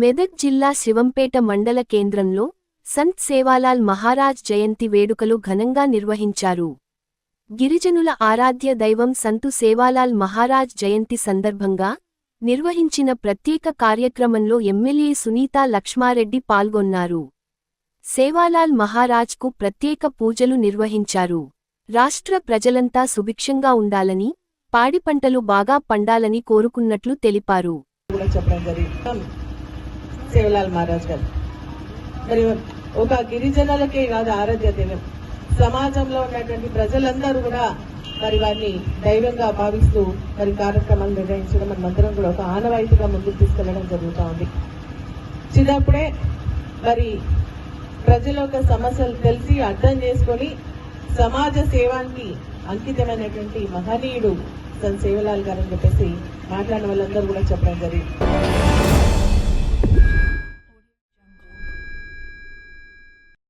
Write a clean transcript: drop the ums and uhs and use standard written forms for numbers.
మెదక్ జిల్లా శివంపేట మండల కేంద్రంలో సంత్ సేవాలాల్ మహారాజ్ జయంతి వేడుకలు ఘనంగా నిర్వహించారు. గిరిజనుల ఆరాధ్య దైవం సంతు సేవాలాల్ మహారాజ్ జయంతి సందర్భంగా నిర్వహించిన ప్రత్యేక కార్యక్రమంలో ఎమ్మెల్యే సునీతా లక్ష్మారెడ్డి పాల్గొన్నారు. సేవాలాల్ మహారాజ్కు ప్రత్యేక పూజలు నిర్వహించారు. రాష్ట్ర ప్రజలంతా సుభిక్షంగా ఉండాలని, పాడి పంటలు బాగా పండాలని కోరుకున్నట్లు తెలిపారు. సేవలాల్ మహారాజ్ గారు మరి ఒక గిరిజనులకే కాదు ఆరాధ్య దైవం, సమాజంలో ఉన్నటువంటి ప్రజలందరూ కూడా మరి వారిని దైవంగా భావిస్తూ మరి కార్యక్రమాలు నిర్వహించడం మనమందరం కూడా ఒక ఆనవాయితీగా ముందుకు తీసుకెళ్లడం జరుగుతూ ఉంది. చిన్నప్పుడే మరి ప్రజల యొక్క సమస్యలు తెలిసి అర్థం చేసుకొని సమాజ సేవానికి అంకితమైనటువంటి మహనీయుడు సంత్ సేవాలాల్ గారు అని చెప్పేసి మాట్లాడిన వాళ్ళందరూ కూడా చెప్పడం జరిగింది.